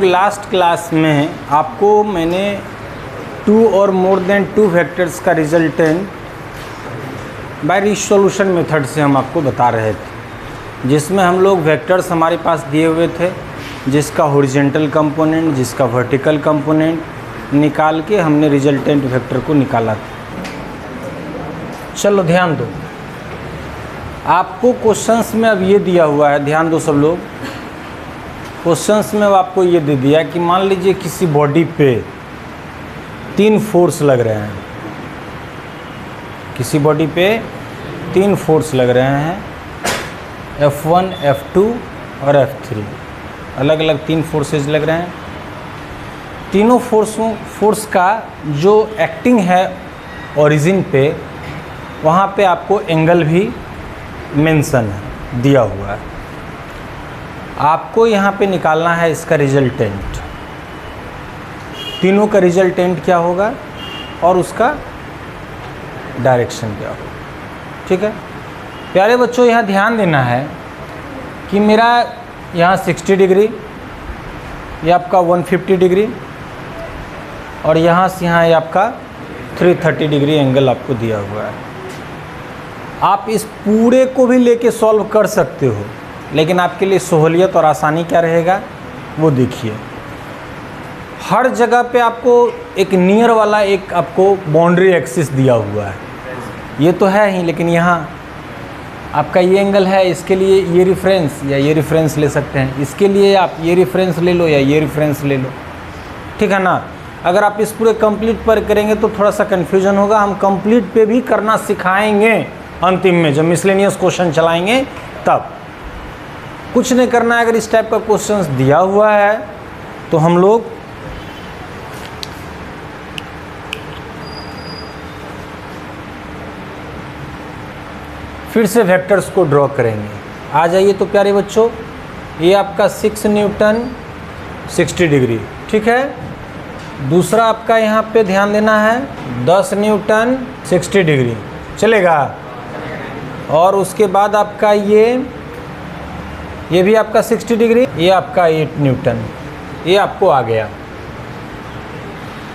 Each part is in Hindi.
लास्ट क्लास में आपको मैंने 2 और मोर देन 2 वेक्टर्स का रिजल्टेंट बाय रिसोल्यूशन मेथड से हम आपको बता रहे थे, जिसमें हम लोग वेक्टर्स हमारे पास दिए हुए थे, जिसका हॉरिजॉन्टल कंपोनेंट, जिसका वर्टिकल कंपोनेंट निकाल के हमने रिजल्टेंट वेक्टर को निकाला था। चलो ध्यान दो, आपको क्वेश्चंस में अब ये दिया हुआ है, ध्यान दो सब लोग। क्वेश्चंस में अब आपको ये दे दिया कि मान लीजिए किसी बॉडी पे 3 फोर्स लग रहे हैं, किसी बॉडी पे 3 फोर्स लग रहे हैं, F1, F2 और F3, अलग अलग 3 फोर्सेज लग रहे हैं। तीनों फोर्स का जो एक्टिंग है ओरिजिन पे, वहाँ पे आपको एंगल भी मेंशन है, दिया हुआ है। आपको यहाँ पे निकालना है इसका रिजल्टेंट, तीनों का रिजल्टेंट क्या होगा और उसका डायरेक्शन क्या होगा। ठीक है प्यारे बच्चों, यहाँ ध्यान देना है कि मेरा यहाँ 60 डिग्री, ये आपका 150 डिग्री और यहाँ से यहाँ ये आपका 330 डिग्री एंगल आपको दिया हुआ है। आप इस पूरे को भी लेके सॉल्व कर सकते हो, लेकिन आपके लिए सहूलियत और आसानी क्या रहेगा वो देखिए। हर जगह पे आपको एक नियर वाला एक आपको बाउंड्री एक्सिस दिया हुआ है, ये तो है ही, लेकिन यहाँ आपका ये एंगल है, इसके लिए ये रेफरेंस या ये रेफरेंस ले सकते हैं, इसके लिए आप ये रेफरेंस ले लो या ये रेफरेंस ले लो। ठीक है ना। अगर आप इस पूरे कंप्लीट पर करेंगे तो थोड़ा सा कन्फ्यूजन होगा, हम कंप्लीट पे भी करना सिखाएंगे अंतिम में, जब मिसलेनियस क्वेश्चन चलाएंगे तब। कुछ नहीं करना है, अगर इस टाइप का क्वेश्चंस दिया हुआ है तो हम लोग फिर से वेक्टर्स को ड्रॉ करेंगे। आ जाइए तो प्यारे बच्चों, ये आपका 6 न्यूटन 60 डिग्री, ठीक है। दूसरा आपका यहाँ पे ध्यान देना है 10 न्यूटन 60 डिग्री, चलेगा। और उसके बाद आपका ये भी आपका 60 डिग्री, ये आपका 8 न्यूटन, ये आपको आ गया।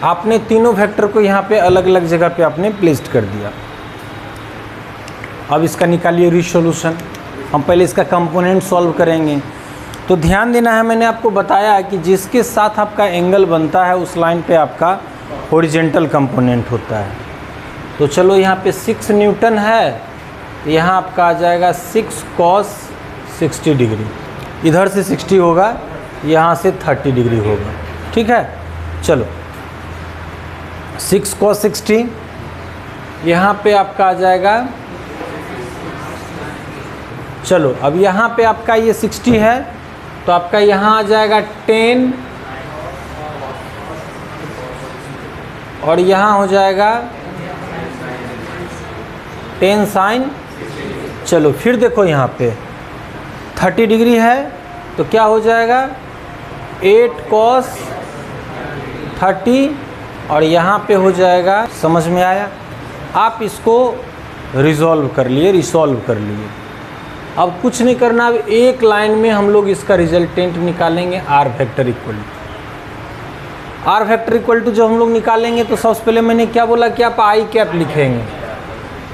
आपने तीनों वेक्टर को यहाँ पे अलग अलग जगह पे आपने प्लेस्ड कर दिया। अब इसका निकालिए रिसोल्यूशन। हम पहले इसका कंपोनेंट सॉल्व करेंगे। तो ध्यान देना है, मैंने आपको बताया कि जिसके साथ आपका एंगल बनता है उस लाइन पे आपका हॉरिजॉन्टल कंपोनेंट होता है। तो चलो यहाँ पे 6 न्यूटन है, तो यहाँ आपका आ जाएगा 6 cos 60 डिग्री, इधर से 60 होगा, यहाँ से 30 डिग्री होगा। ठीक है, चलो 6 cos 60, यहाँ पे आपका आ जाएगा, चलो अब यहाँ पे आपका ये 60 है तो आपका यहाँ आ जाएगा 10 और यहाँ हो जाएगा 10 sin। चलो फिर देखो यहाँ पे 30 डिग्री है तो क्या हो जाएगा 8 cos 30 और यहाँ पे हो जाएगा, समझ में आया। आप इसको रिसॉल्व कर लिए। अब कुछ नहीं करना, अब एक लाइन में हम लोग इसका रिजल्टेंट निकालेंगे आर वेक्टर इक्वल टू जब हम लोग निकालेंगे तो सबसे पहले मैंने क्या बोला कि आप आई कैप लिखेंगे,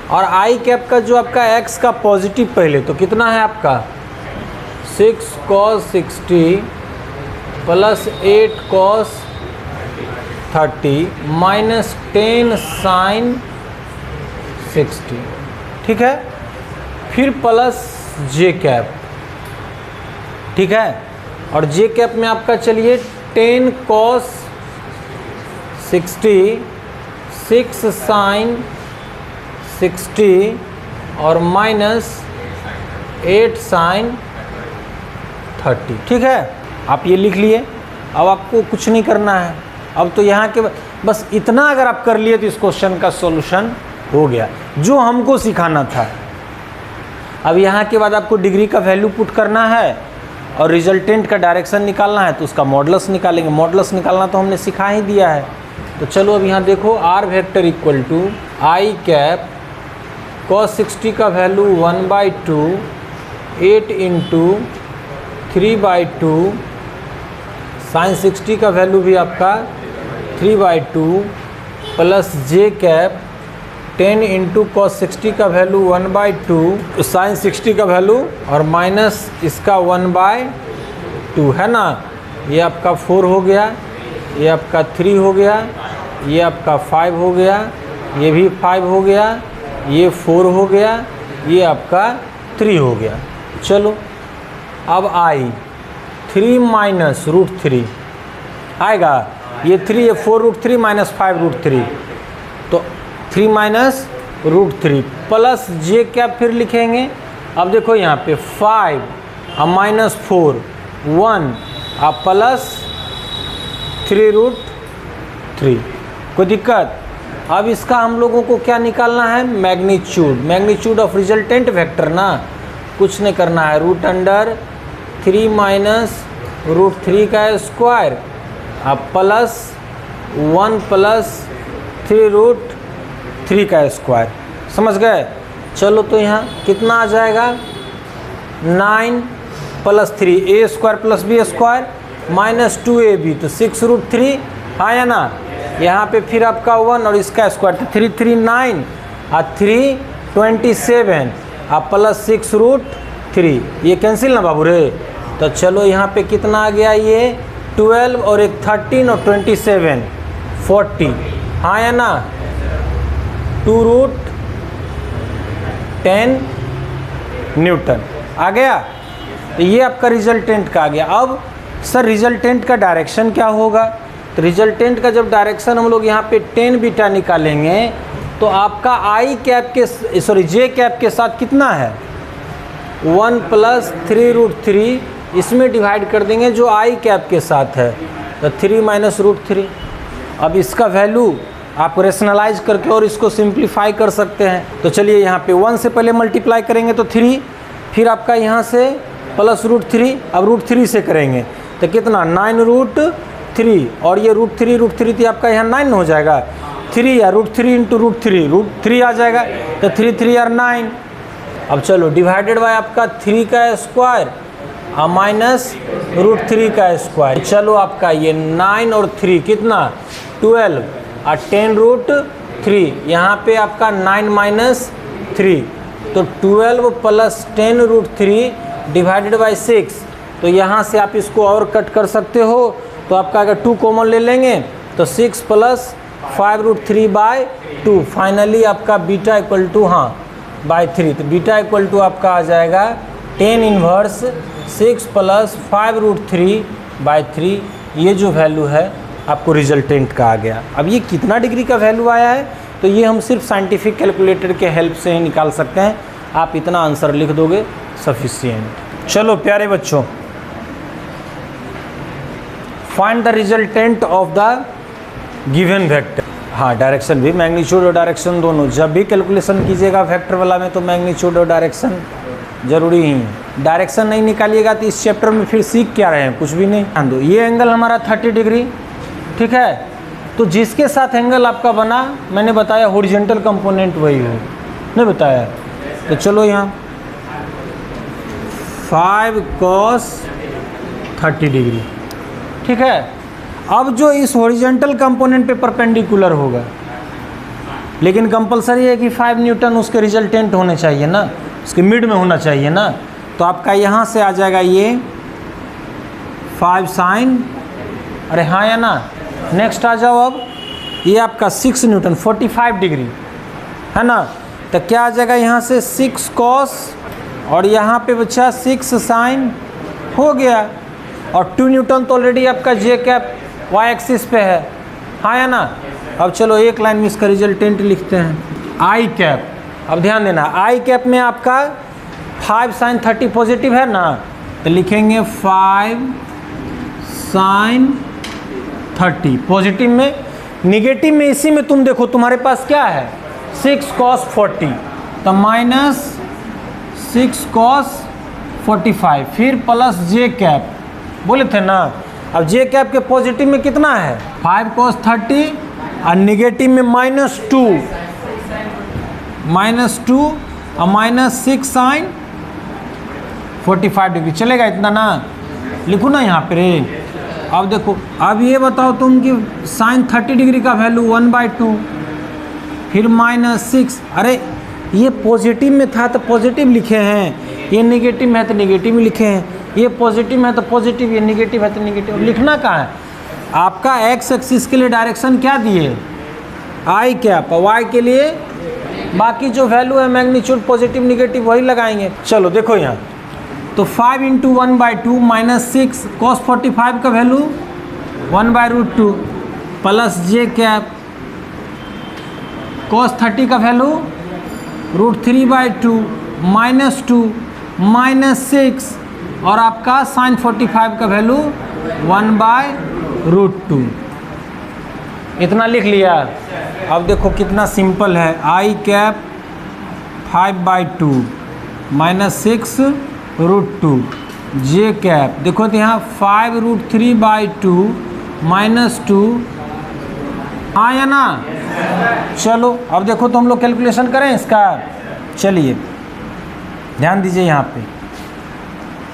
और आई कैप का जो आपका एक्स का पॉजिटिव पहले तो कितना है आपका 6 cos 60 plus 8 cos 30 minus 10 sin 60, ठीक है। फिर प्लस जे कैप, ठीक है। और जे कैप में आपका चलिए 10 cos 60 6 sin 60 और माइनस 8 sin 30, ठीक है। आप ये लिख लिए। अब आपको कुछ नहीं करना है, अब तो यहाँ के बस इतना अगर आप कर लिए तो इस क्वेश्चन का सॉल्यूशन हो गया, जो हमको सिखाना था। अब यहाँ के बाद आपको डिग्री का वैल्यू पुट करना है और रिजल्टेंट का डायरेक्शन निकालना है, तो उसका मॉडुलस निकालेंगे। मॉडुलस निकालना तो हमने सिखा ही दिया है। तो चलो अब यहाँ देखो, R vector equal to I cap cos 60 का वैल्यू 1/2 8 × 3/2 साइन 60 का वैल्यू भी आपका 3/2 प्लस जे कैप 10 इंटू कॉस 60 का वैल्यू 1/2 साइन 60 का वैल्यू और माइनस इसका 1/2 है ना। ये आपका 4 हो गया, ये आपका 3 हो गया, ये आपका 5 हो गया, ये भी 5 हो गया, ये 4 हो गया, ये आपका 3 हो गया। चलो अब आई 3 माइनस √3 आएगा, ये 3 ये 4√3 माइनस 5√3 तो 3 माइनस √3 प्लस जे कैप फिर लिखेंगे। अब देखो यहाँ पे 5 अब माइनस 4 1 अब प्लस 3√3 कोई दिक्कत। अब इसका हम लोगों को क्या निकालना है, मैग्नीट्यूड ऑफ रिजल्टेंट वेक्टर ना, कुछ नहीं करना है, √3 माइनस √3 का स्क्वायर अब प्लस 1 प्लस 3√3 का स्क्वायर, समझ गए। चलो तो यहाँ कितना आ जाएगा 9 plus 3 a square plus b square minus 2ab तो 6√3 आया ना। यहाँ पे फिर आपका 1 और इसका स्क्वायर तो 3 3 9 और 3 27 आप प्लस 6√3 ये कैंसिल ना बाबू रे। तो चलो यहाँ पे कितना आ गया, ये 12 और एक 13 और 27 40 हाँ या ना 2√10 न्यूटन आ गया। तो ये आपका रिजल्टेंट का आ गया। अब सर रिजल्टेंट का डायरेक्शन क्या होगा, तो रिजल्टेंट का जब डायरेक्शन हम लोग यहाँ पे 10 बीटा निकालेंगे तो आपका आई कैप के जे कैप के साथ कितना है 1 प्लस 3√3 इसमें डिवाइड कर देंगे जो आई कैप के साथ है तो 3 माइनस √3। अब इसका वैल्यू आप रेशनलाइज करके और इसको सिंप्लीफाई कर सकते हैं। तो चलिए यहाँ पे 1 से पहले मल्टीप्लाई करेंगे तो 3 फिर आपका यहाँ से प्लस √3 अब √3 से करेंगे तो कितना 9√3 और ये √3 तो आपका यहाँ 9 हो जाएगा 3 या √3 इंटू √3 आ जाएगा तो 3 3 और 9। अब चलो डिवाइडेड बाय आपका 3 का स्क्वायर और माइनस √3 का स्क्वायर। चलो आपका ये 9 और 3 कितना 12 और 10√3 यहाँ पे आपका 9 माइनस 3 तो 12 प्लस 10√3 डिवाइडेड बाय 6 तो यहाँ से आप इसको और कट कर सकते हो। तो आपका अगर 2 कॉमन ले लेंगे तो 6 प्लस 5√3/2 फाइनली आपका बीटा इक्वल टू बाय 3 तो बीटा इक्वल टू आपका आ जाएगा 10 इन्वर्स 6 प्लस 5√3/3 ये जो वैल्यू है आपको रिजल्टेंट का आ गया। अब ये कितना डिग्री का वैल्यू आया है तो ये हम सिर्फ साइंटिफिक कैलकुलेटर के हेल्प से ही निकाल सकते हैं। आप इतना आंसर लिख दोगे सफिशिएंट। चलो प्यारे बच्चों find the resultant of the given vector. हाँ डायरेक्शन भी मैग्नीट्यूड और डायरेक्शन दोनों जब भी कैलकुलेशन कीजिएगा वेक्टर वाला में तो मैग्नीट्यूड और डायरेक्शन जरूरी ही है। डायरेक्शन नहीं निकालिएगा तो इस चैप्टर में फिर सीख क्या रहे हैं, कुछ भी नहीं। हाँ दो ये एंगल हमारा 30 डिग्री ठीक है। तो जिसके साथ एंगल आपका बना मैंने बताया हॉरिजॉन्टल कंपोनेंट वही है, नहीं बताया। तो चलो यहाँ 5 cos 30 डिग्री ठीक है। अब जो इस हॉरिजॉन्टल कंपोनेंट पे परपेंडिकुलर होगा लेकिन कंपलसरी है कि 5 न्यूटन उसके रिजल्टेंट होने चाहिए ना, उसके मिड में होना चाहिए ना। तो आपका यहाँ से आ जाएगा ये 5 sin अरे हाँ या ना। नेक्स्ट आ जाओ अब ये आपका 6 न्यूटन 45 डिग्री है ना। तो क्या आ जाएगा यहाँ से 6 cos और यहाँ पे बच्चा 6 sin हो गया और 2 न्यूटन तो ऑलरेडी आपका जे कैप वाई एक्सिस पे है हाँ या ना। अब चलो एक लाइन में इसका रिजल्टेंट लिखते हैं आई कैप। अब ध्यान देना आई कैप में आपका 5 sin 30 पॉजिटिव है ना तो लिखेंगे 5 sin 30 पॉजिटिव में। निगेटिव में इसी में तुम देखो तुम्हारे पास क्या है 6 cos 40 तो माइनस 6 cos 45 फिर प्लस जे कैप बोले थे ना। अब जे कैप के पॉजिटिव में कितना है 5 cos 30 और निगेटिव में -2 और -6 sin 45 डिग्री चलेगा इतना ना, लिखो ना यहाँ पे रे। अब देखो, अब ये बताओ तुम कि साइन 30 डिग्री का वैल्यू 1/2, फिर -6। अरे ये पॉजिटिव में था तो पॉजिटिव लिखे हैं, ये नेगेटिव में है तो नेगेटिव लिखे हैं, ये पॉजिटिव में है तो पॉजिटिव, ये नेगेटिव है तो नेगेटिव। लिखना कहाँ है? आपका एक्स एक्सिस के लिए डायरेक्शन क्या दिए? आई कैप, वाई के लिए बाकी जो वैल्यू है मैग्नीट्यूड पॉजिटिव नेगेटिव वही लगाएंगे। चलो देखो यहाँ, तो 5 × 1/2 -6 cos 45 का वैल्यू 1/√2 प्लस जे कैप cos 30 का वैल्यू √3/2 -2 -6 और आपका sin 45 का वैल्यू 1/√2। इतना लिख लिया। अब देखो कितना सिंपल है, आई कैप 5/2 -6√2 जे कैप, देखो तो यहाँ 5√3/2 -2, हाँ या ना? चलो अब देखो तो हम लोग कैलकुलेशन करें इसका। चलिए ध्यान दीजिए यहाँ पे,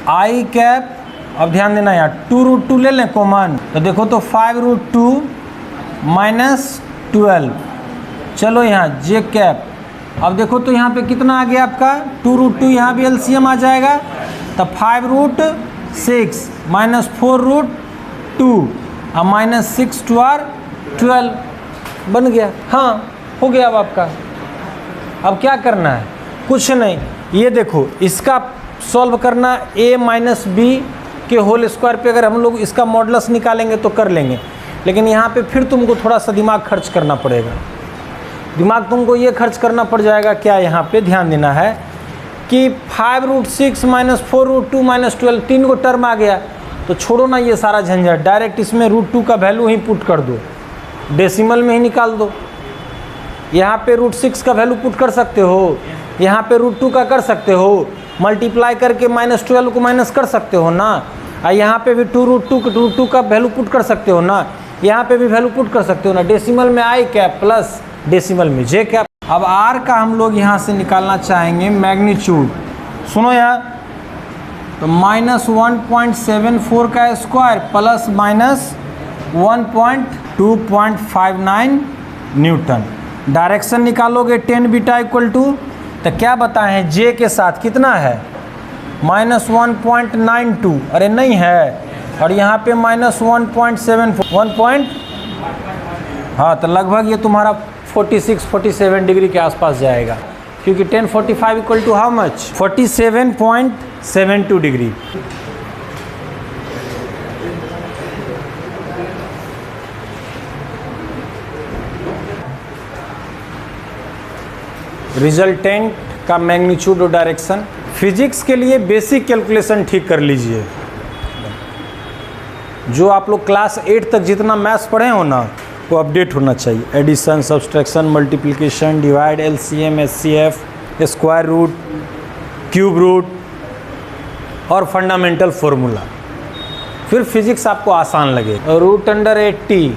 आई कैप, अब ध्यान देना यहाँ 2√2 ले लें कॉमन, तो देखो तो 5√2 -12। चलो यहाँ जे कैप, अब देखो तो यहाँ पे कितना आ गया आपका 2√2, यहाँ भी एलसीएम आ जाएगा, तो 5√6 -4√2 और -6 2 और 12 बन गया। हाँ हो गया अब आपका। अब क्या करना है? कुछ नहीं, ये देखो इसका सॉल्व करना a - b के होल स्क्वायर पे अगर हम लोग इसका मॉडुलस निकालेंगे तो कर लेंगे, लेकिन यहाँ पे फिर तुमको थोड़ा सा दिमाग खर्च करना पड़ेगा। दिमाग तुमको ये खर्च करना पड़ जाएगा क्या, यहाँ पे ध्यान देना है कि 5√6 -4√2 -12 तीन को टर्म आ गया, तो छोड़ो ना ये सारा झंझट, डायरेक्ट इसमें √2 का वैल्यू ही पुट कर दो, डेसिमल में ही निकाल दो। यहाँ पे √6 का वैल्यू पुट कर सकते हो, यहाँ पे √2 का कर सकते हो, मल्टीप्लाई करके -12 को माइनस कर सकते हो ना, और यहाँ पे भी 2√2 का वैल्यू पुट कर सकते हो ना, यहाँ पे भी वैल्यू पुट कर सकते हो ना। डेसिमल में आई कैप प्लस डेसिमल में जे कैप। अब आर का हम लोग यहाँ से निकालना चाहेंगे मैग्नीट्यूड। सुनो यार, तो -1.74 का स्क्वायर प्लस -1.259 न्यूटन। डायरेक्शन निकालोगे 10 बीटा इक्वल टू, तो क्या बताएं हैं जे के साथ कितना है -1.92, अरे नहीं है, और यहाँ पे -1.74 हाँ, तो लगभग ये तुम्हारा 46-47 डिग्री के आसपास जाएगा, क्योंकि 1045 equal to how much 47.72 degree. Resultant का मैग्नीट्यूड और डायरेक्शन। फिजिक्स के लिए बेसिक कैलकुलेशन ठीक कर लीजिए। जो आप लोग क्लास 8 तक जितना मैथ्स पढ़े हो ना, वो अपडेट होना चाहिए। Addition, subtraction, multiplication, divide, LCM, HCF, square root, cube root और फंडामेंटल फॉर्मूला। फिर फिजिक्स आपको आसान लगे। √80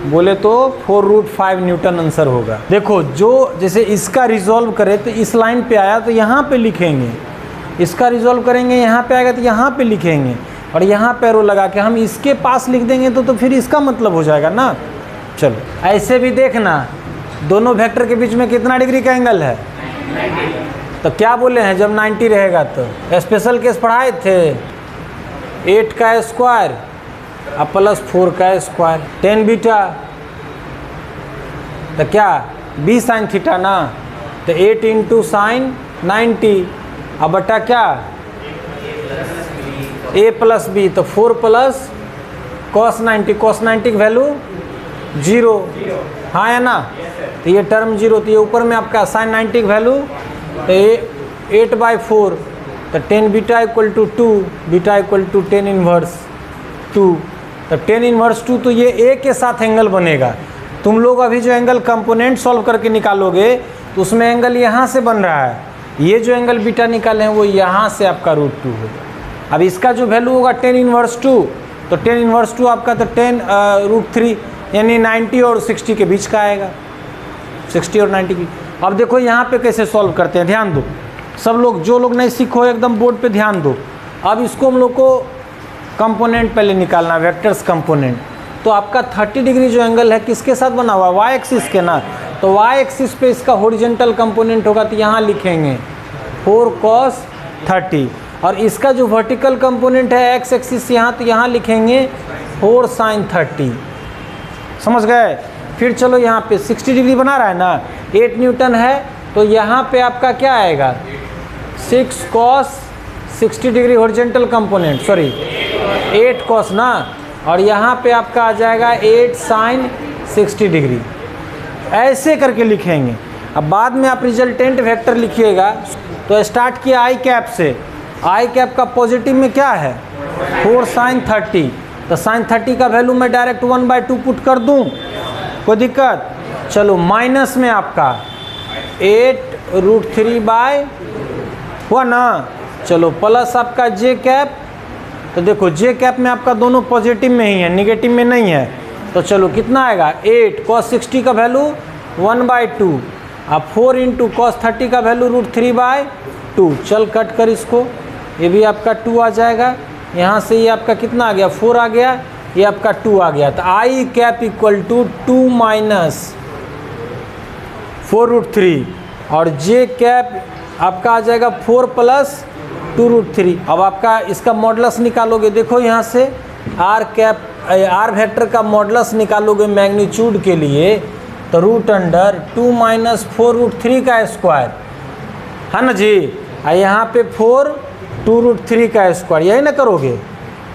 बोले तो 4√5 न्यूटन आंसर होगा। देखो जो जैसे इसका रिजॉल्व करे तो इस लाइन पे आया तो यहाँ पे लिखेंगे, इसका रिजॉल्व करेंगे यहाँ पे आएगा तो यहाँ पे लिखेंगे, और यहाँ पे एरो लगा के हम इसके पास लिख देंगे तो फिर इसका मतलब हो जाएगा ना। चलो ऐसे भी देखना, दोनों वेक्टर के बीच में कितना डिग्री का एंगल है, तो क्या बोले हैं जब 90 रहेगा तो स्पेशल केस पढ़ाए थे, 8 का स्क्वायर और प्लस 4 का स्क्वायर, 10 बीटा तो क्या b साइन थीटा ना, तो 8 × साइन 90 अब बटा क्या a प्लस b, तो 4 प्लस cos 90, cos 90 की वैल्यू 0, हाँ या ना, तो ये टर्म 0, तो ये ऊपर में आपका साइन 90 की वैल्यू तो ये 8/4, तो 10 beta equal to 2, beta equal to 10 inverse 2, तो 10 इनवर्स 2, तो ये a के साथ एंगल बनेगा। तुम लोग अभी जो एंगल कंपोनेंट सॉल्व करके निकालोगे तो उसमें एंगल यहाँ से बन रहा है, ये जो एंगल बीटा निकाले हैं वो यहाँ से आपका √2 होगा। अब इसका जो वैल्यू होगा 10 इनवर्स 2, तो 10 इनवर्स 2 आपका तो 10 √3 यानी 90 और 60 के बीच का आएगा, 60 और 90 की। अब देखो यहाँ पे कैसे सॉल्व करते हैं, ध्यान दो सब लोग, जो लोग नहीं सीखो एकदम बोर्ड पे ध्यान दो। अब इसको हम लोग को कंपोनेंट पहले निकालना, वेक्टर्स कंपोनेंट। तो आपका 30 डिग्री जो एंगल है किसके साथ बना हुआ है, वाई एक्सिस के ना। तो वाई एक्सिस पे इसका हॉरिजॉन्टल कंपोनेंट होगा, तो यहाँ लिखेंगे 4 cos 30, और इसका जो वर्टिकल कंपोनेंट है एक्स एक्सिस यहाँ, तो यहाँ लिखेंगे 4 sin 30। समझ गए। फिर चलो यहाँ पे 60 डिग्री बना रहा है ना, 8 न्यूटन है, तो यहाँ पे आपका क्या आएगा 6 cos 60 degree horizontal component, sorry 8 cos ना, और यहाँ पे आपका आ जाएगा 8 sin 60 डिग्री। ऐसे करके लिखेंगे। अब बाद में आप रिजल्टेंट वेक्टर लिखिएगा। तो स्टार्ट किया आई कैप से, आई कैप का पॉजिटिव में क्या है 4 sin 30, तो sin 30 का वैल्यू मैं डायरेक्ट 1/2 पुट कर दूं, कोई दिक्कत। चलो माइनस में आपका 8√3 हुआ ना, चलो प्लस आपका जे कैप। तो देखो जे कैप में आपका दोनों पॉजिटिव में ही है, निगेटिव में नहीं है। तो चलो कितना आएगा 8 cos 60 का वैल्यू 1/2, अब 4 × cos 30 का वैल्यू √3/2। चल कट कर इसको, ये भी आपका 2 आ जाएगा। यहाँ से ये आपका कितना आ गया 4 आ गया, ये आपका 2 आ गया। तो आई कैप इक्वल टू 2 माइनस 4√3, और जे कैप आपका आ जाएगा 4 + 2√3। अब आपका इसका मॉडुलस निकालोगे, देखो यहाँ से आर कैप आर वेक्टर का मॉडुलस निकालोगे मैग्नीट्यूड के लिए, तो √2 माइनस 4√3 का स्क्वायर है ना जी, और यहाँ पे 4 2√3 का स्क्वायर, यही ना करोगे।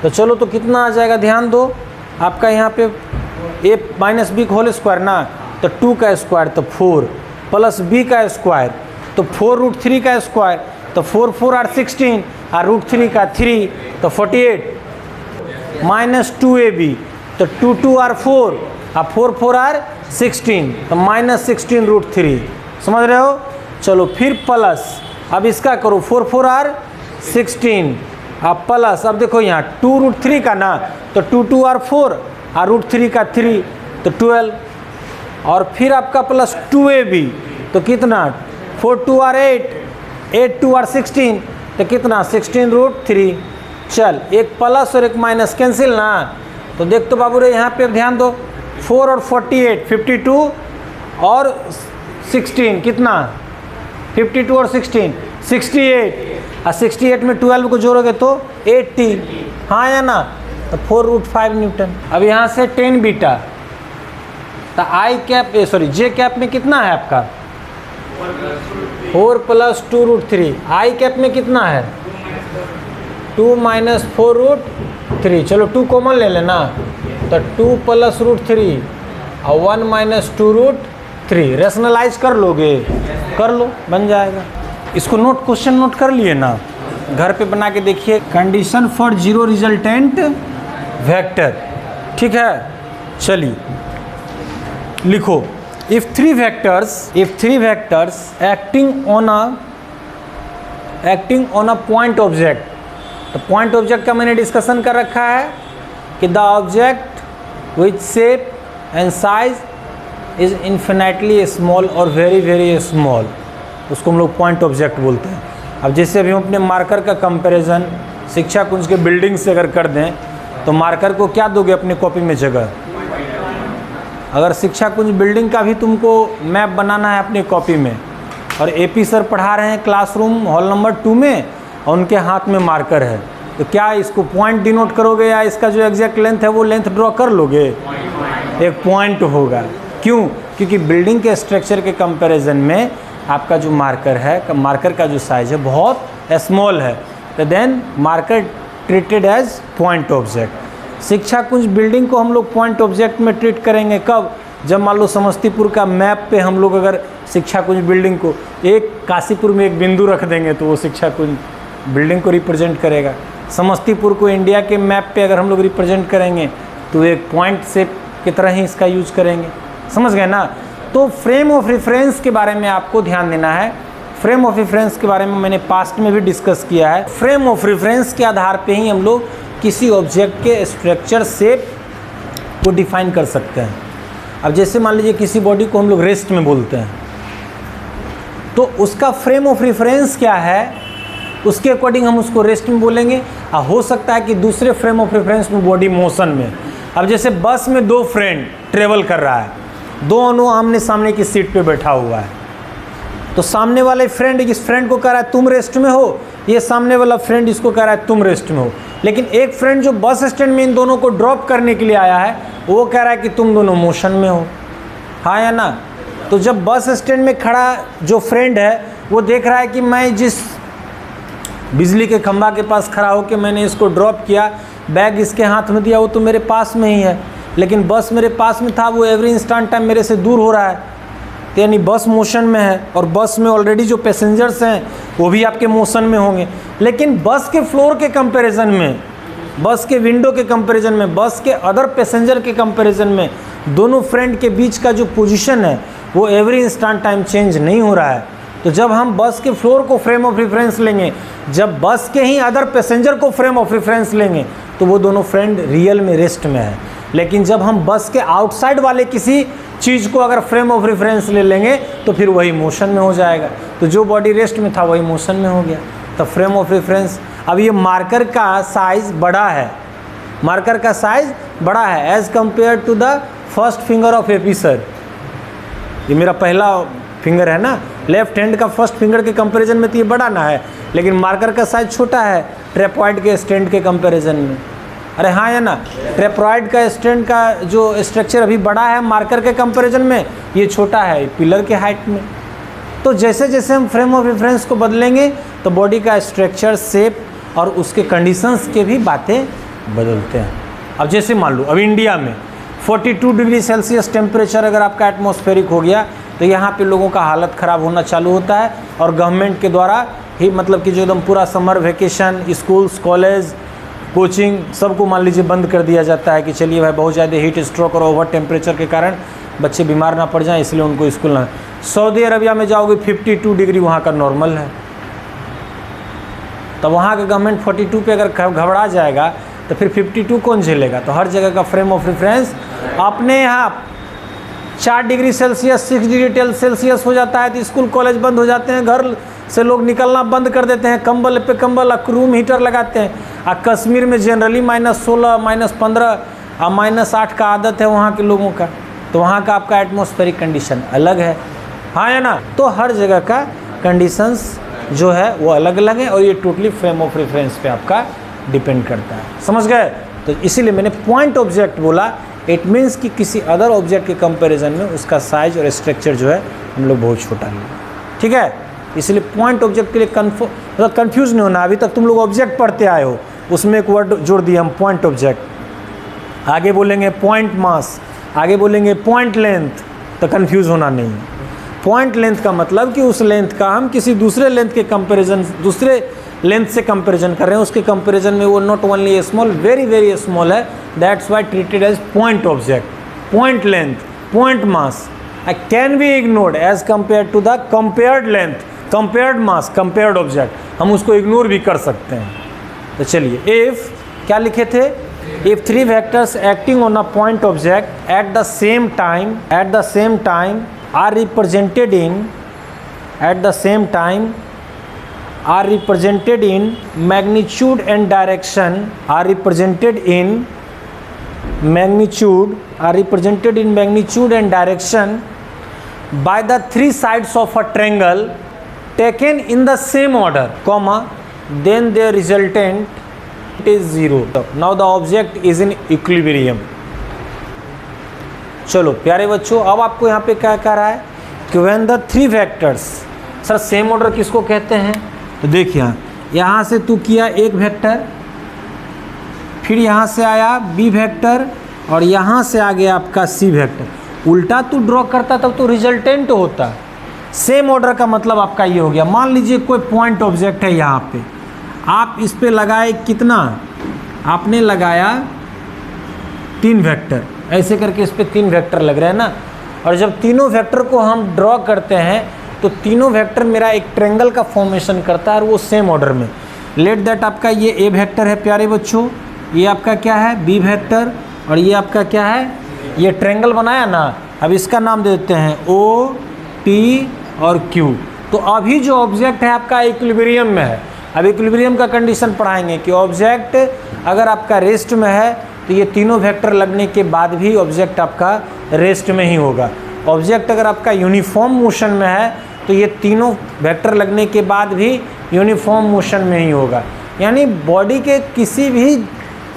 तो चलो तो कितना आ जाएगा, ध्यान दो, आपका यहाँ पे a माइनस बी का होल स्क्वायर ना, तो 2 का स्क्वायर तो 4 प्लस b का स्क्वायर तो 4√3 का स्क्वायर, तो 4 4 आर 16, और √3 का 3 तो 48 माइनस 2ab, तो 2 2 आर 4, और 4 4 आर 16, तो माइनस 16√3। समझ रहे हो। चलो फिर प्लस, अब इसका करो 4 4 आर 16, अब प्लस, अब देखो यहाँ 2√3 का ना, तो 2 2 आर 4, और √3 का 3 तो 12, और फिर आपका प्लस 2ab, तो कितना 4 2 आर 8, 8 2 आर 16, तो कितना 16√3। चल एक प्लस और एक माइनस कैंसिल ना, तो देख तो बाबू रे यहाँ पे ध्यान दो, 4 और 48 52 और 16 कितना 52 और 16 68, और 68 में 12 को जोड़ोगे तो 80, हाँ या ना, तो 4√5 न्यूटन। अब यहाँ से 10 बीटा, तो आई कैप सॉरी जे कैप में कितना है आपका 4 + 2√3, आई कैप में कितना है 2 माइनस 4√3। चलो 2 कॉमन ले लेना, तो 2 + √3 और 1 माइनस 2√3, रेशनलाइज कर लोगे, कर लो, बन जाएगा। इसको नोट, क्वेश्चन नोट कर लिए ना, घर पे बना के देखिए। Condition for zero resultant vector, ठीक है। चलिए लिखो, if three vectors acting on a point object, तो पॉइंट ऑब्जेक्ट का मैंने डिस्कशन कर रखा है कि the object which shape and size is infinitely small और वेरी वेरी स्मॉल, उसको हम लोग पॉइंट ऑब्जेक्ट बोलते हैं। अब जैसे अभी हम अपने मार्कर का कंपैरिजन शिक्षा कुंज के बिल्डिंग से अगर कर दें, तो मार्कर को क्या दोगे अपनी कॉपी में जगह। अगर शिक्षा कुंज बिल्डिंग का भी तुमको मैप बनाना है अपनी कॉपी में, और एपी सर पढ़ा रहे हैं क्लासरूम हॉल नंबर 2 में, और उनके हाथ में मार्कर है, तो क्या इसको पॉइंट डिनोट करोगे, या इसका जो एग्जैक्ट लेंथ है वो लेंथ ड्रॉ कर लोगे, एक पॉइंट होगा। क्यों? क्योंकि बिल्डिंग के स्ट्रक्चर के कंपैरिजन में आपका जो मार्कर है, मार्कर का जो साइज है बहुत स्मॉल है, तो then marker treated as point object. Shiksha Kunj building को हम लोग पॉइंट ऑब्जेक्ट में ट्रीट करेंगे कब, जब मान लो समस्तीपुर का मैप पे हम लोग अगर शिक्षा कुंज बिल्डिंग को एक काशीपुर में एक बिंदु रख देंगे, तो वो शिक्षा कुंज बिल्डिंग को रिप्रेजेंट करेगा। समस्तीपुर को इंडिया के मैप पे अगर हम लोग रिप्रेजेंट करेंगे, तो एक पॉइंट शेप की तरह ही इसका यूज करेंगे। समझ गए ना। तो फ्रेम ऑफ रेफरेंस के बारे में आपको ध्यान देना है। फ्रेम ऑफ रेफरेंस के बारे में मैंने पास्ट में भी डिस्कस किया है। फ्रेम ऑफ रेफरेंस के आधार पे ही हम लोग किसी ऑब्जेक्ट के स्ट्रक्चर शेप को डिफाइन कर सकते हैं। अब जैसे मान लीजिए किसी बॉडी को हम लोग रेस्ट में बोलते हैं, तो उसका फ्रेम ऑफ रेफरेंस क्या है, उसके अकॉर्डिंग हम उसको रेस्ट में बोलेंगे। हो सकता है कि दूसरे फ्रेम ऑफ रेफरेंस में बॉडी मोशन में। अब जैसे बस में दो फ्रेंड ट्रेवल कर रहा है, दोनों आमने सामने की सीट पे बैठा हुआ है, तो सामने वाले फ्रेंड इस फ्रेंड को कह रहा है तुम रेस्ट में हो, ये सामने वाला फ्रेंड इसको कह रहा है तुम रेस्ट में हो। लेकिन एक फ्रेंड जो बस स्टैंड में इन दोनों को ड्रॉप करने के लिए आया है, वो कह रहा है कि तुम दोनों मोशन में हो, हाँ या ना। तो जब बस स्टैंड में खड़ा जो फ्रेंड है वो देख रहा है कि मैं जिस बिजली के खंभा के पास खड़ा होकर मैंने इसको ड्रॉप किया, बैग इसके हाथ में दिया, वो तो मेरे पास में ही है, लेकिन बस मेरे पास में था, वो एवरी इंस्टेंट टाइम मेरे से दूर हो रहा है, तो यानी बस मोशन में है और बस में ऑलरेडी जो पैसेंजर्स हैं वो भी आपके मोशन में होंगे। लेकिन बस के फ्लोर के कंपैरिजन में, बस के विंडो के कंपैरिजन में, बस के अदर पैसेंजर के कंपैरिजन में दोनों फ्रेंड के बीच का जो पोजीशन है वो एवरी इंस्टेंट टाइम चेंज नहीं हो रहा है। तो जब हम बस के फ्लोर को फ्रेम ऑफ रेफरेंस लेंगे, जब बस के ही अदर पैसेंजर को फ्रेम ऑफ रेफरेंस लेंगे, तो वो दोनों फ्रेंड रियल में रेस्ट में है। लेकिन जब हम बस के आउटसाइड वाले किसी चीज़ को अगर फ्रेम ऑफ रेफरेंस ले लेंगे तो फिर वही मोशन में हो जाएगा। तो जो बॉडी रेस्ट में था वही मोशन में हो गया। तो फ्रेम ऑफ रेफरेंस, अब ये मार्कर का साइज़ बड़ा है, मार्कर का साइज़ बड़ा है as compare to the first finger of AP sir. ये मेरा पहला फिंगर है ना, लेफ्ट हैंड का फर्स्ट फिंगर के कंपैरिजन में तो ये बड़ा ना है, लेकिन मार्कर का साइज छोटा है ट्रेपॉइड के स्टैंड के कंपैरिजन में। अरे हाँ या ना, ट्रेपॉइड का स्टैंड का जो स्ट्रक्चर अभी बड़ा है मार्कर के कंपैरिजन में, ये छोटा है पिलर के हाइट में। तो जैसे जैसे हम फ्रेम ऑफ रेफरेंस को बदलेंगे तो बॉडी का स्ट्रक्चर, शेप और उसके कंडीशंस के भी बातें बदलते हैं। अब जैसे मान लो अब इंडिया में 42 डिग्री सेल्सियस टेम्परेचर अगर आपका एटमॉस्फेरिक हो गया तो यहाँ पे लोगों का हालत ख़राब होना चालू होता है, और गवर्नमेंट के द्वारा ही मतलब कि जो एकदम पूरा summer vacation, schools, college, coaching सबको मान लीजिए बंद कर दिया जाता है कि चलिए भाई बहुत ज़्यादा हीट स्ट्रोक और ओवर टेम्परेचर के कारण बच्चे बीमार ना पड़ जाएं, इसलिए उनको स्कूल ना। सऊदी अरबिया में जाओगे 52 डिग्री वहाँ का नॉर्मल है। तो वहाँ का गवर्नमेंट 42 पे अगर घबरा जाएगा तो फिर 52 कौन झेलेगा। तो हर जगह का फ्रेम ऑफ रेफरेंस अपने यहाँ 4 डिग्री सेल्सियस, 6 डिग्री सेल्सियस हो जाता है तो स्कूल कॉलेज बंद हो जाते हैं, घर से लोग निकलना बंद कर देते हैं, कंबल पे कंबल, रूम हीटर लगाते हैं। कश्मीर में जनरली -16, -15 -8 का आदत है वहाँ के लोगों का, तो वहाँ का आपका एटमॉस्फेरिक कंडीशन अलग है, हाँ या ना। तो हर जगह का कंडीशंस जो है वो अलग अलग है और ये टोटली फ्रेम ऑफ रेफरेंस पे आपका डिपेंड करता है, समझ गए। तो इसीलिए मैंने पॉइंट ऑब्जेक्ट बोला, इट मीन्स कि किसी अदर ऑब्जेक्ट के कंपैरिजन में उसका साइज और स्ट्रक्चर जो है हम लोग बहुत छोटा लेंगे, ठीक है। इसलिए पॉइंट ऑब्जेक्ट के लिए कंफ्यूज नहीं होना। अभी तक तुम लोग ऑब्जेक्ट पढ़ते आए हो, उसमें एक वर्ड जोड़ दिया हम पॉइंट ऑब्जेक्ट। आगे बोलेंगे पॉइंट मास, आगे बोलेंगे पॉइंट लेंथ, तो कंफ्यूज होना नहीं है। पॉइंट लेंथ का मतलब कि उस लेंथ का हम किसी दूसरे लेंथ के कंपैरिजन, दूसरे लेंथ से कंपैरिजन कर रहे हैं, उसके कंपैरिजन में वो not only small, very very small है, that's why treated as point object. Point length, point mass can be ignored as compare to the compared length, compared mass, compared object, हम उसको इग्नोर भी कर सकते हैं। तो चलिए, इफ क्या लिखे थे, if 3 vectors acting on a point object at the same time are represented in magnitude and direction, are represented in magnitude and direction by the 3 sides of a triangle taken in the same order, comma, then their resultant is 0. Now the object is in equilibrium. चलो प्यारे बच्चों, अब आपको यहाँ पे क्या कह रहा है कि when the 3 vectors, sir same order किसको कहते हैं, तो देखिए यहाँ से तू किया एक वेक्टर, फिर यहाँ से आया बी वेक्टर और यहाँ से आ गया आपका सी वेक्टर। उल्टा तू ड्रॉ करता तब तो रिजल्टेंट होता। सेम ऑर्डर का मतलब आपका ये हो गया, मान लीजिए कोई पॉइंट ऑब्जेक्ट है यहाँ पे, आप इस पे लगाए कितना, आपने लगाया 3 वेक्टर, ऐसे करके इस पे 3 वेक्टर लग रहे हैं ना। और जब तीनों वेक्टर को हम ड्रॉ करते हैं तो तीनों वेक्टर मेरा एक ट्रायंगल का फॉर्मेशन करता है और वो सेम ऑर्डर में। लेट दैट आपका ये ए वेक्टर है प्यारे बच्चों, ये आपका क्या है बी वेक्टर, और ये आपका क्या है, ये ट्रायंगल बनाया ना, अब इसका नाम दे देते हैं ओ, पी और क्यू। तो अभी जो ऑब्जेक्ट है आपका इक्विलिब्रियम में है, अब इक्विलिब्रियम का कंडीशन पढ़ाएंगे कि ऑब्जेक्ट अगर आपका रेस्ट में है तो ये तीनों वेक्टर लगने के बाद भी ऑब्जेक्ट आपका रेस्ट में ही होगा। ऑब्जेक्ट अगर आपका यूनिफॉर्म मोशन में है तो ये तीनों वेक्टर लगने के बाद भी यूनिफॉर्म मोशन में ही होगा, यानी बॉडी के किसी भी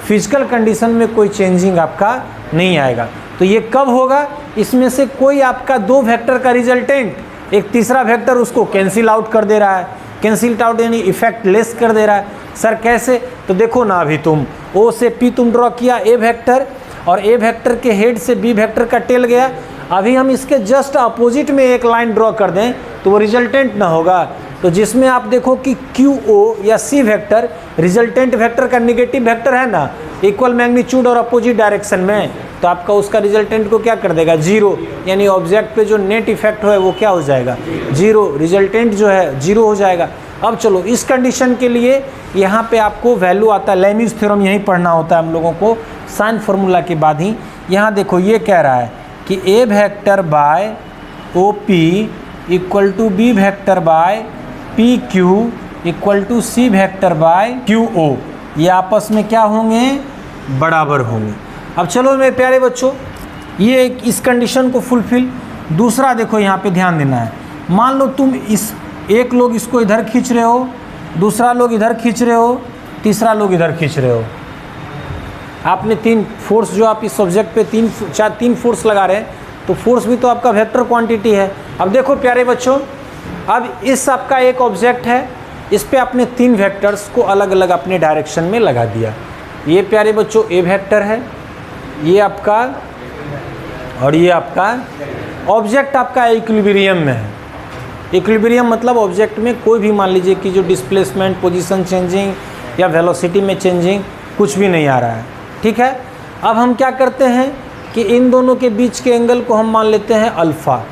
फिजिकल कंडीशन में कोई चेंजिंग आपका नहीं आएगा। तो ये कब होगा? इसमें से कोई आपका दो वेक्टर का रिजल्टेंट एक तीसरा वेक्टर उसको कैंसिल आउट कर दे रहा है, कैंसिल आउट यानी इफेक्ट लेस कर दे रहा है। सर कैसे? तो देखो ना, अभी तुम ओ से पी तुम ड्रॉ किया ए वेक्टर, और ए वेक्टर के हेड से बी वेक्टर का टेल गया। अभी हम इसके जस्ट अपोजिट में एक लाइन ड्रॉ कर दें तो वो रिजल्टेंट ना होगा। तो जिसमें आप देखो कि क्यू ओ या सी वेक्टर रिजल्टेंट वेक्टर का निगेटिव वेक्टर है ना, इक्वल मैग्नीट्यूड और अपोजिट डायरेक्शन में, तो आपका उसका रिजल्टेंट को क्या कर देगा? जीरो, यानी ऑब्जेक्ट पे जो नेट इफेक्ट है वो क्या हो जाएगा? जीरो। रिजल्टेंट जो है जीरो हो जाएगा। अब चलो इस कंडीशन के लिए यहाँ पे आपको वैल्यू आता है, लेमीज थ्योरम यहीं पढ़ना होता है हम लोगों को साइन फार्मूला के बाद ही। यहाँ देखो ये कह रहा है कि A vector by O P equal to B vector by P Q equal to C vector by Q O, ये आपस में क्या होंगे? बराबर होंगे। अब चलो मेरे प्यारे बच्चों, ये इस कंडीशन को फुलफिल। दूसरा देखो यहाँ पे ध्यान देना है, मान लो तुम इस एक लोग इसको इधर खींच रहे हो, दूसरा लोग इधर खींच रहे हो, तीसरा लोग इधर खींच रहे हो। आपने तीन फोर्स जो आप इस ऑब्जेक्ट पे तीन फोर्स लगा रहे हैं, तो फोर्स भी तो आपका वेक्टर क्वांटिटी है। अब देखो प्यारे बच्चों, अब इस आपका एक ऑब्जेक्ट है, इस पे आपने तीन वेक्टर्स को अलग अलग अपने डायरेक्शन में लगा दिया। ये प्यारे बच्चों ए वेक्टर है, ये आपका, और ये आपका ऑब्जेक्ट आपका इक्विलिब्रियम में है। इक्विलिब्रियम मतलब ऑब्जेक्ट में कोई भी मान लीजिए कि जो डिस्प्लेसमेंट, पोजीशन चेंजिंग या वेलोसिटी में चेंजिंग कुछ भी नहीं आ रहा है, ठीक है। अब हम क्या करते हैं कि इन दोनों के बीच के एंगल को हम मान लेते हैं अल्फ़ा।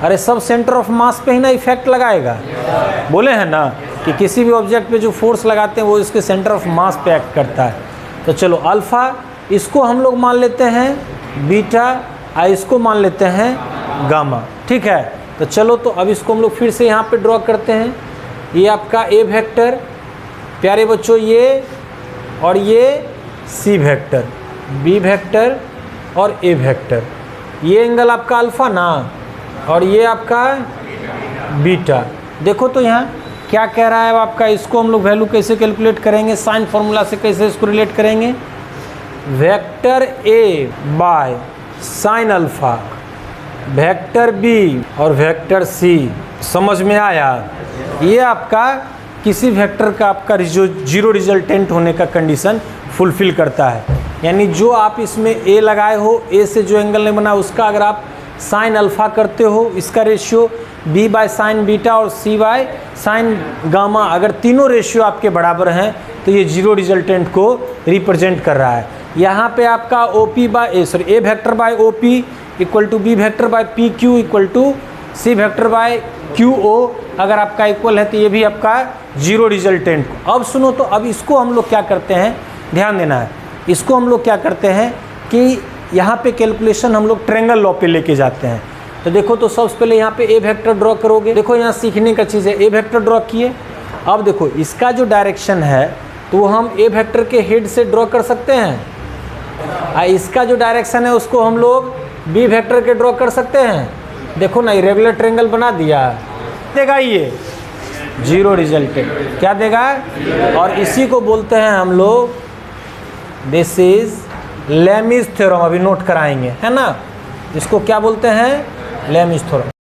अरे सब सेंटर ऑफ मास पे ही ना इफेक्ट लगाएगा, बोले हैं ना कि किसी भी ऑब्जेक्ट पे जो फोर्स लगाते हैं वो इसके सेंटर ऑफ मास पे एक्ट करता है। तो चलो अल्फ़ा, इसको हम लोग मान लेते हैं बीटा, और इसको मान लेते हैं गामा, ठीक है। तो चलो तो अब इसको हम लोग फिर से यहाँ पे ड्रॉ करते हैं। ये आपका ए वेक्टर प्यारे बच्चों, ये और ये सी वेक्टर, बी वेक्टर और ए वेक्टर, ये एंगल आपका अल्फ़ा ना, और ये आपका बीटा। देखो तो यहाँ क्या कह रहा है आपका, इसको हम लोग वैल्यू कैसे कैलकुलेट करेंगे? साइन फार्मूला से कैसे इसको रिलेट करेंगे? Vector A by sine alpha, vector B और वेक्टर सी। समझ में आया? ये आपका किसी वेक्टर का आपका जीरो रिजल्टेंट होने का कंडीशन फुलफिल करता है, यानी जो आप इसमें ए लगाए हो, ए से जो एंगल नहीं बना उसका अगर आप साइन अल्फ़ा करते हो, इसका ratio B by sine beta और सी बाय साइन गामा, अगर तीनों रेशियो आपके बराबर हैं तो ये जीरो रिजल्टेंट को रिप्रेजेंट कर रहा है। यहाँ पे आपका O P by A vector by O P equal to B vector by P Q equal to C vector by Q O, अगर आपका इक्वल है तो ये भी आपका जीरो रिजल्टेंट को। अब सुनो तो, अब इसको हम लोग क्या करते हैं, ध्यान देना है, इसको हम लोग क्या करते हैं कि यहाँ पे कैलकुलेशन हम लोग ट्रायंगल लॉ पे लेके जाते हैं। तो देखो तो सबसे पहले यहाँ पे ए वेक्टर ड्रॉ करोगे। देखो यहाँ सीखने का चीज़ है, ए वेक्टर ड्रॉ किए। अब देखो इसका जो डायरेक्शन है तो वो हम ए वेक्टर के हेड से ड्रॉ कर सकते हैं, इसका जो डायरेक्शन है उसको हम लोग बी वेक्टर के ड्रॉ कर सकते हैं। देखो ना इरेगुलर ट्रायंगल बना दिया, देगा ये जीरो रिजल्टेंट, क्या देगा? और इसी को बोलते हैं हम लोग, दिस इज लेमीज थ्योरम। अभी नोट कराएंगे, है ना, इसको क्या बोलते हैं? Lami's theorem.